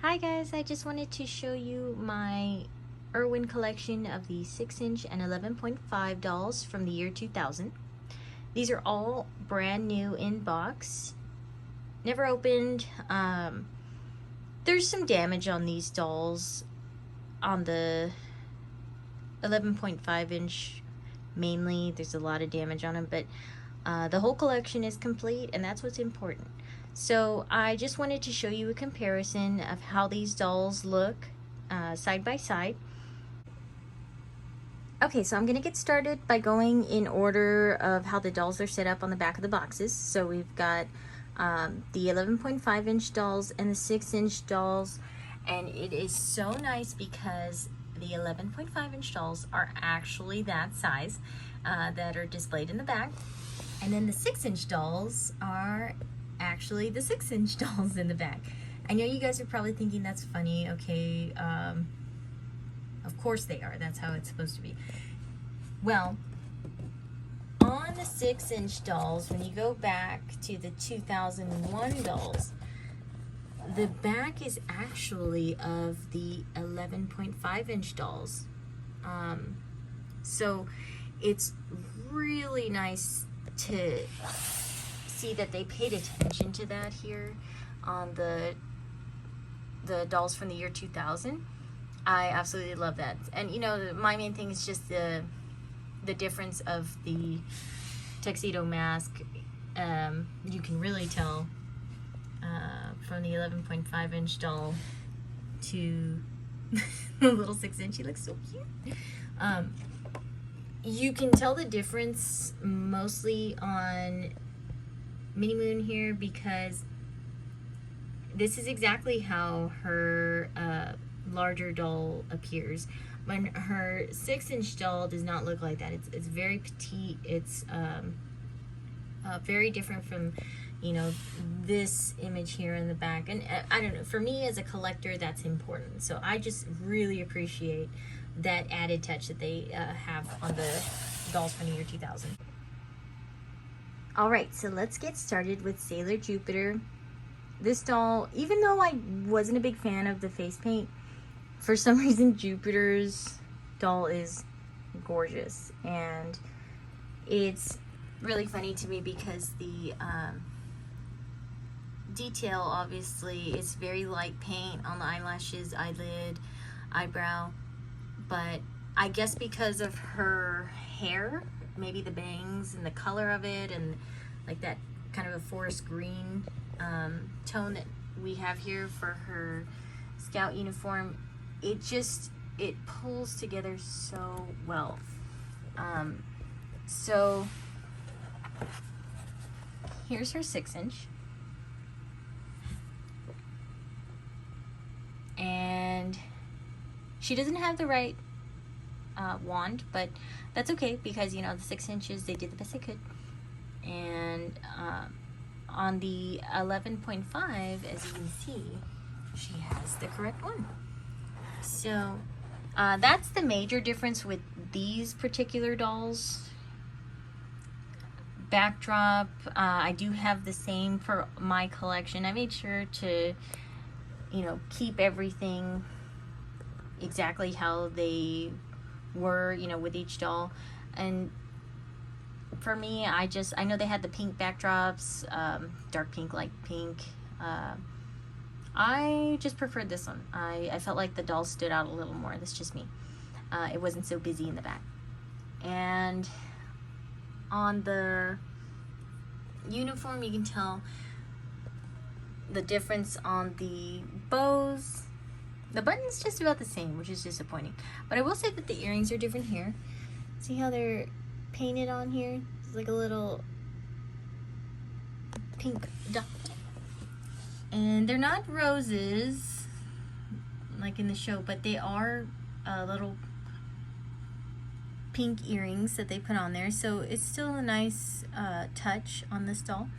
Hi guys, I just wanted to show you my Irwin collection of the 6-inch and 11.5 dolls from the year 2000. These are all brand new in box, never opened. There's some damage on these dolls on the 11.5 inch mainly. There's a lot of damage on them, but the whole collection is complete, and that's what's important. So I just wanted to show you a comparison of how these dolls look side by side. Okay, so I'm going to get started by going in order of how the dolls are set up on the back of the boxes. So we've got the 11.5 inch dolls and the 6-inch dolls, and it is so nice because the 11.5 inch dolls are actually that size that are displayed in the back, and then the 6-inch dolls are actually the 6-inch dolls in the back. I know you guys are probably thinking that's funny. Okay, of course they are. That's how it's supposed to be. Well, on the 6-inch dolls, when you go back to the 2001 dolls, the back is actually of the 11.5 inch dolls. So it's really nice to see that they paid attention to that here on the dolls from the year 2000. I absolutely love that. And you know, my main thing is just the difference of the tuxedo mask. You can really tell from the 11.5 inch doll to the little 6-inch. He looks so cute. You can tell the difference mostly on Minnie Moon here, because this is exactly how her larger doll appears. When her 6-inch doll does not look like that. It's very petite. It's very different from, you know, this image here in the back. And I don't know, for me as a collector, that's important. So I just really appreciate that added touch that they have on the dolls from the year 2000. Alright, so let's get started with Sailor Jupiter. This doll, even though I wasn't a big fan of the face paint, for some reason Jupiter's doll is gorgeous. And it's really funny to me because the detail obviously is very light paint on the eyelashes, eyelid, eyebrow, but I guess because of her hair, maybe the bangs and the color of it, and like that kind of a forest green tone that we have here for her scout uniform, it pulls together so well. So here's her 6-inch, and she doesn't have the right wand, but that's okay because, you know, the 6 inches, they did the best they could. And on the 11.5, as you can see, she has the correct one. So that's the major difference with these particular dolls. Backdrop, I do have the same for my collection. I made sure to, you know, keep everything exactly how they were, you know, with each doll. And for me, I know they had the pink backdrops, dark pink, light pink. I just preferred this one. I felt like the doll stood out a little more. That's just me. It wasn't so busy in the back. And on the uniform, you can tell the difference on the bows. The button's just about the same, which is disappointing. But I will say that the earrings are different here. See how they're painted on here? It's like a little pink dot. And they're not roses like in the show, but they are little pink earrings that they put on there. So it's still a nice touch on this doll.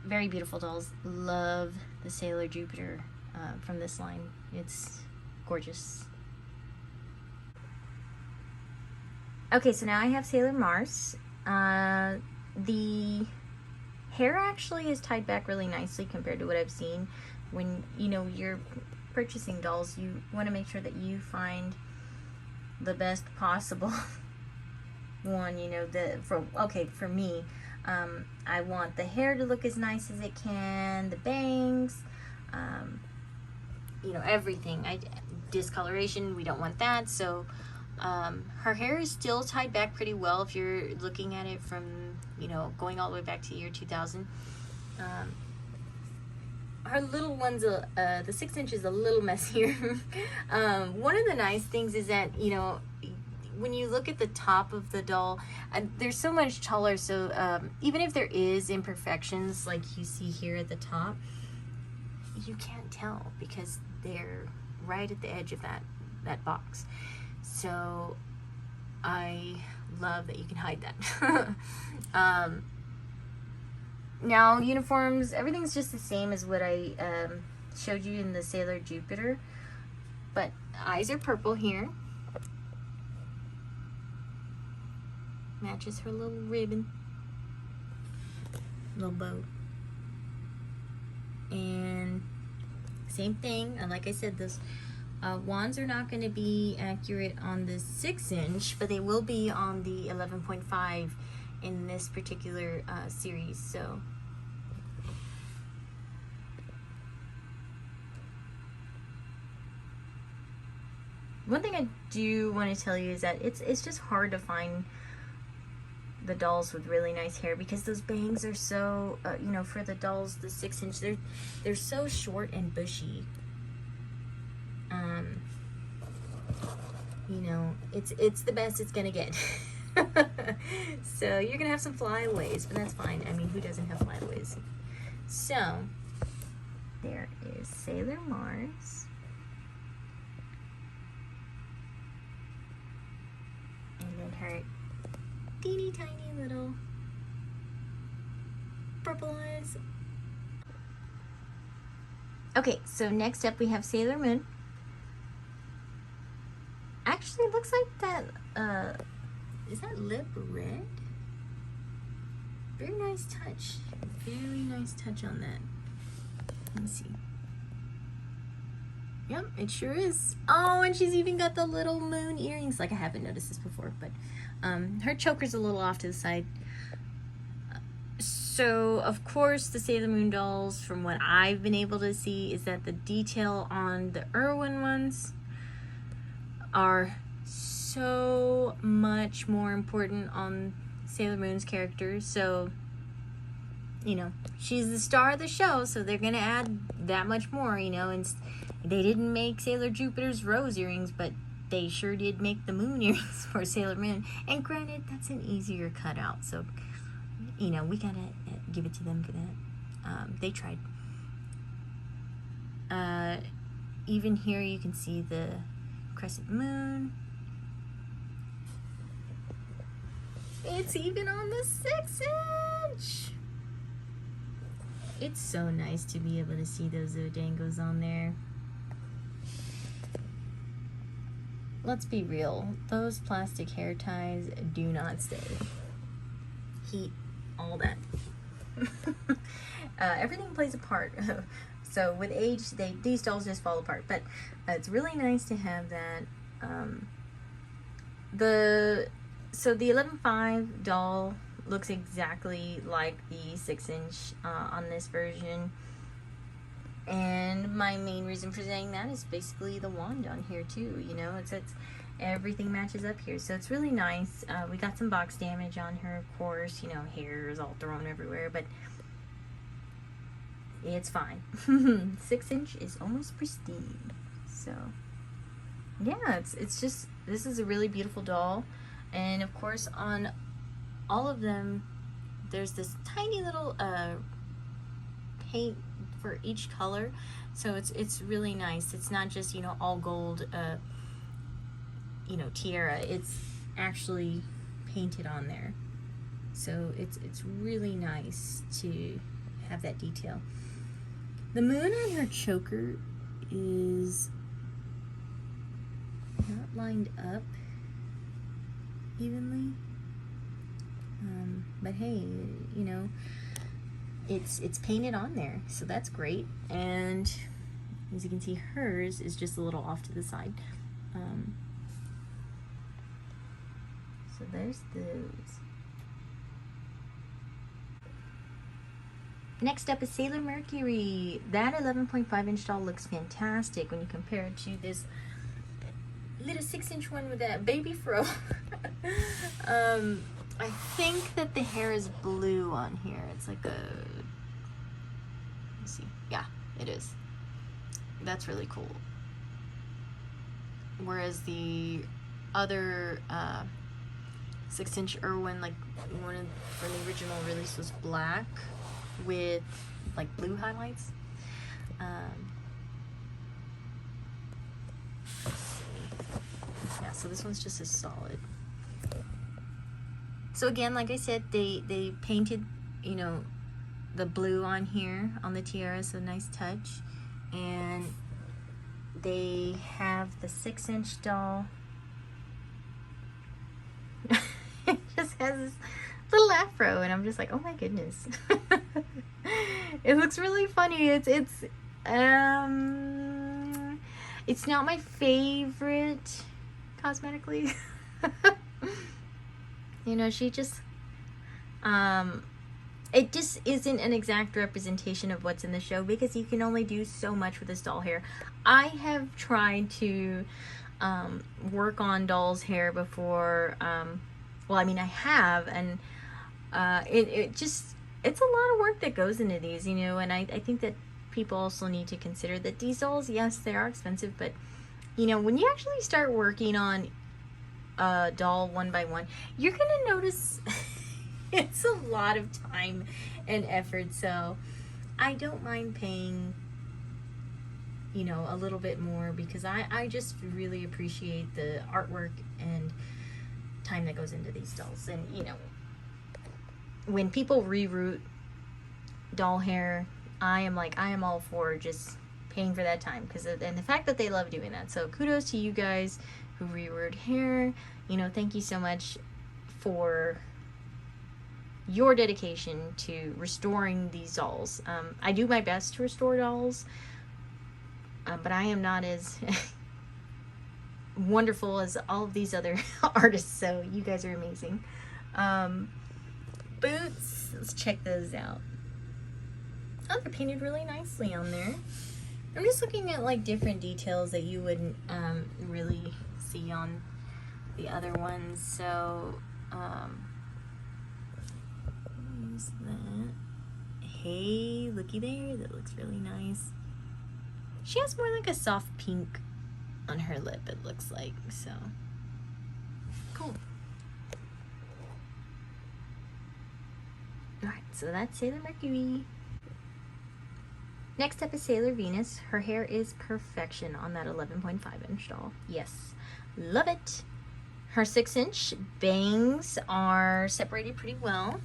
Very beautiful dolls. Love the Sailor Jupiter from this line. It's gorgeous. Okay, so now I have Sailor Mars. The hair actually is tied back really nicely compared to what I've seen. When, you know, you're purchasing dolls, you want to make sure that you find the best possible one, you know, for me, I want the hair to look as nice as it can, the bangs, you know, everything. Discoloration, we don't want that. So her hair is still tied back pretty well if you're looking at it from, you know, going all the way back to the year 2000. Her little one's the 6 inch is a little messier. One of the nice things is that, you know, when you look at the top of the doll, they're so much taller, so even if there is imperfections like you see here at the top, you can't tell because they're right at the edge of that box. So I love that you can hide that. Now uniforms, everything's just the same as what I showed you in the Sailor Jupiter, but eyes are purple here. Matches her little ribbon, little bow. And same thing, and like I said, those wands are not going to be accurate on the 6 inch, but they will be on the 11.5 in this particular series. So one thing I do want to tell you is that it's just hard to find the dolls with really nice hair because those bangs are so you know, for the dolls, the 6 inch, they're so short and bushy. You know, it's the best it's gonna get. So you're gonna have some flyaways, but that's fine. I mean, who doesn't have flyaways? So there is Sailor Mars. And then her teeny tiny little purple eyes. Okay, so next up we have Sailor Moon. Actually, it looks like that, is that lip red? Very nice touch. Very nice touch on that. Let me see. Yep, it sure is. Oh, and she's even got the little moon earrings. Like, I haven't noticed this before, but her choker's a little off to the side. So, of course, the Sailor Moon dolls, from what I've been able to see, is that the detail on the Irwin ones are so much more important on Sailor Moon's character. So, you know, she's the star of the show, so they're gonna add that much more, you know. And they didn't make Sailor Jupiter's rose earrings, but they sure did make the moon earrings for Sailor Moon. And granted, that's an easier cutout, so, you know, we gotta give it to them for that. They tried. Even here you can see the crescent moon. It's even on the 6 inch. It's so nice to be able to see those Zodangos on there. Let's be real, those plastic hair ties do not stay. Heat, all that. Everything plays a part. So with age, these dolls just fall apart. But it's really nice to have that. So the 11.5 doll looks exactly like the 6 inch on this version. And my main reason for saying that is basically the wand on here too. You know, it's everything matches up here, so it's really nice. We got some box damage on her, of course. You know, hair is all thrown everywhere, but it's fine. 6 inch is almost pristine. So yeah, it's just, this is a really beautiful doll. And of course, on all of them, there's this tiny little paint for each color, so it's really nice. It's not just, you know, all gold, you know, tiara. It's actually painted on there, so it's really nice to have that detail. The moon on her choker is not lined up evenly, but hey, you know, it's painted on there, so that's great. And as you can see, hers is just a little off to the side. So there's those. Next up is Sailor Mercury. That 11.5-inch doll looks fantastic when you compare it to this little 6-inch one with that baby fro. I think that the hair is blue on here. It's like a, let's see, yeah, it is. That's really cool. Whereas the other 6-inch Irwin, like one from the original release, was black with like blue highlights. Let's see. Yeah, so this one's just a solid. So again, like I said, they painted, you know, the blue on here on the tiara, so nice touch. And they have the 6-inch doll. It just has this little afro, and I'm just like, oh my goodness. It looks really funny. It's not my favorite cosmetically. You know, she just it just isn't an exact representation of what's in the show, because you can only do so much with this doll hair. I have tried to work on doll's hair before. Well, I mean, I have, and it's a lot of work that goes into these, you know, and I think that people also need to consider that these dolls, yes, they are expensive, but, you know, when you actually start working on a doll one by one, you're gonna notice it's a lot of time and effort. So I don't mind paying, you know, a little bit more, because I just really appreciate the artwork and time that goes into these dolls. And, you know, when people reroot doll hair, I am all for just paying for that time, and the fact that they love doing that. So kudos to you guys who reroot hair. You know, thank you so much for your dedication to restoring these dolls. I do my best to restore dolls, but I am not as wonderful as all of these other artists, so you guys are amazing. Boots, let's check those out. Oh, they're painted really nicely on there. I'm just looking at like different details that you wouldn't really see on the other ones. So use that. Hey, looky there, that looks really nice. She has more like a soft pink on her lip, it looks like, so cool. Alright, so that's Sailor Mercury. Next up is Sailor Venus. Her hair is perfection on that 11.5-inch doll. Yes, love it. Her 6-inch bangs are separated pretty well.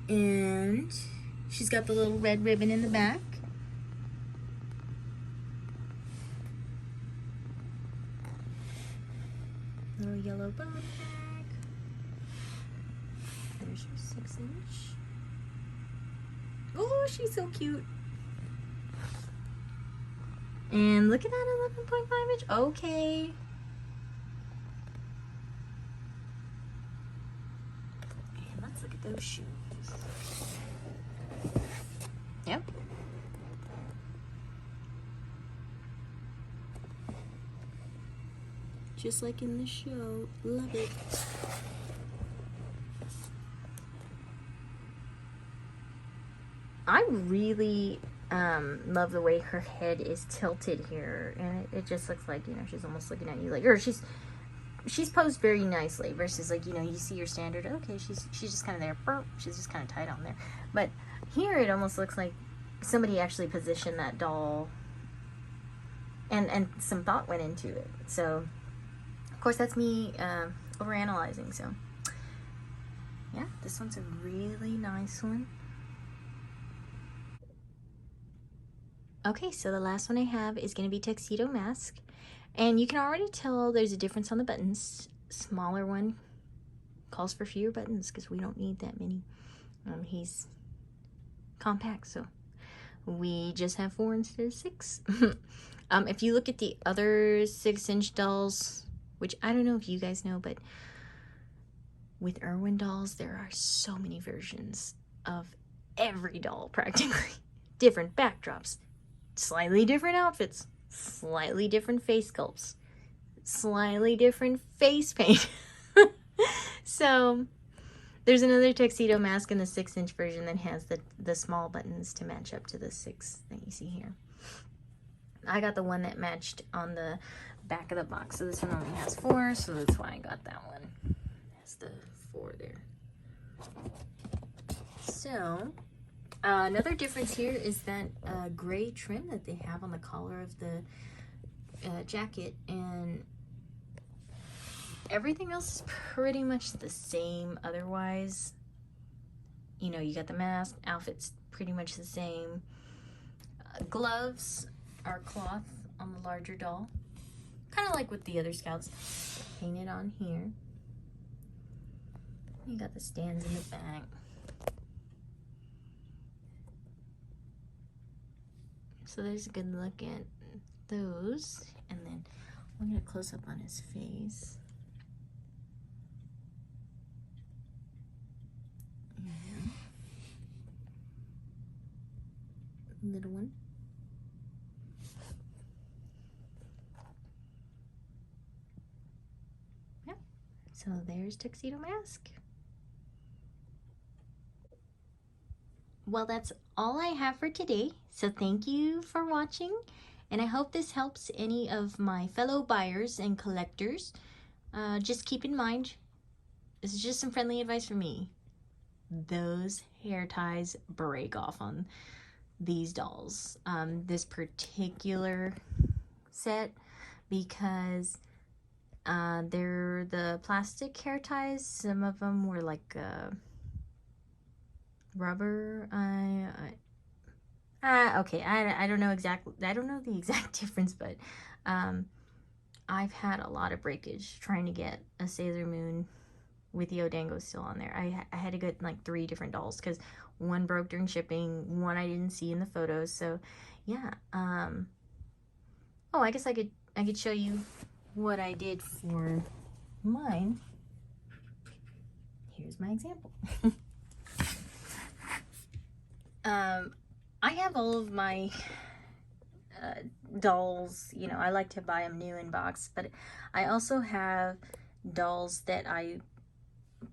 And she's got the little red ribbon in the back. Little yellow bow tag. There's her 6-inch. Oh, she's so cute. And look at that 11.5-inch. Okay. And let's look at those shoes. Yep. Just like in the show. Love it. I really love the way her head is tilted here, and it just looks like, you know, she's almost looking at you like, or she's posed very nicely, versus like, you know, you see your standard, okay, she's just kind of there, burp, she's just kind of tight on there. But here it almost looks like somebody actually positioned that doll, and some thought went into it. So of course that's me overanalyzing. So yeah, this one's a really nice one. Okay, so the last one I have is going to be Tuxedo Mask. And you can already tell there's a difference on the buttons. Smaller one calls for fewer buttons because we don't need that many. He's compact, so we just have 4 instead of 6. If you look at the other 6-inch dolls, which I don't know if you guys know, but with Irwin dolls, there are so many versions of every doll practically. Different backdrops, slightly different outfits, slightly different face sculpts, slightly different face paint. So there's another tuxedo mask in the 6-inch version that has the small buttons to match up to the 6 that you see here. I got the one that matched on the back of the box. So this one only has 4, so that's why I got that one. It has the 4 there. So another difference here is that gray trim that they have on the collar of the jacket, and everything else is pretty much the same otherwise. You know, you got the mask, outfit's pretty much the same. Gloves are cloth on the larger doll, kind of like with the other scouts. Painted on here. You got the stands in the back. So there's a good look at those, and then we'll get a close up on his face. Little one. Yep. So there's Tuxedo Mask. Well, that's all I have for today. So thank you for watching, and I hope this helps any of my fellow buyers and collectors. Just keep in mind, this is just some friendly advice from me. Those hair ties break off on these dolls, this particular set, because they're the plastic hair ties. Some of them were like rubber. Okay, I don't know exactly. I don't know the exact difference, but I've had a lot of breakage trying to get a Sailor Moon with the Odango still on there. I had to get like 3 different dolls because one broke during shipping, one I didn't see in the photos. So yeah. Oh, I guess I could show you what I did for mine. Here's my example. I have all of my dolls, you know, I like to buy them new in box, but I also have dolls that I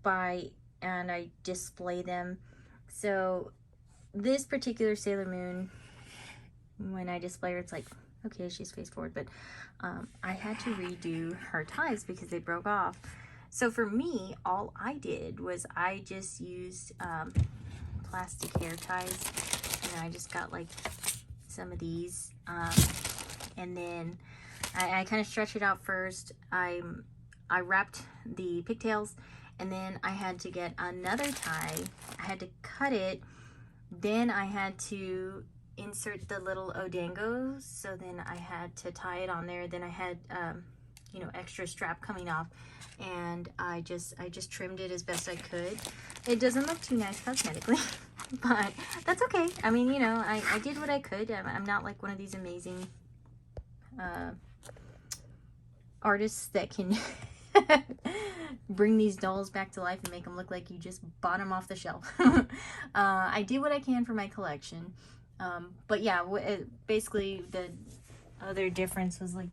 buy and I display them. So this particular Sailor Moon, when I display her, it's like, okay, she's face forward, but I had to redo her ties because they broke off. So for me, all I did was I just used plastic hair ties, and I just got like some of these, and then I kind of stretched it out first. I wrapped the pigtails, and then I had to get another tie. I had to cut it, then I had to insert the little Odangos, so then I had to tie it on there. Then I had you know, extra strap coming off, and I just trimmed it as best I could. It doesn't look too nice cosmetically, but that's okay. I mean, you know, I did what I could. I'm not like one of these amazing artists that can bring these dolls back to life and make them look like you just bought them off the shelf. I did what I can for my collection. But yeah, basically the other difference was like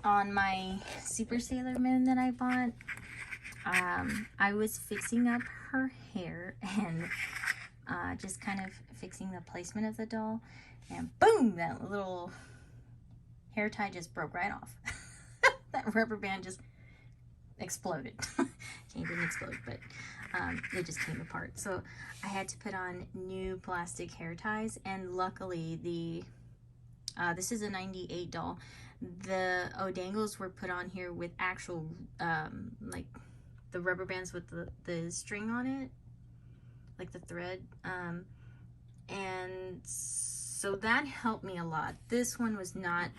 on my Super Sailor Moon that I bought, I was fixing up her hair and just kind of fixing the placement of the doll, and boom, that little hair tie just broke right off. That rubber band just exploded. Okay, it didn't explode, but it just came apart. So I had to put on new plastic hair ties, and luckily this is a 98 doll. The Odangos were put on here with actual like the rubber bands with the string on it, like the thread, and so that helped me a lot. This one was not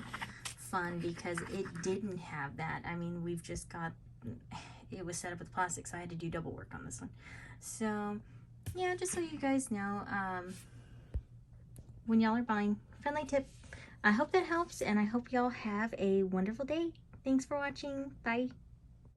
fun because it didn't have that. I mean, we've just got, it was set up with plastic, so I had to do double work on this one. So yeah, just so you guys know, when y'all are buying, friendly tip. I hope that helps, and I hope y'all have a wonderful day. Thanks for watching. Bye.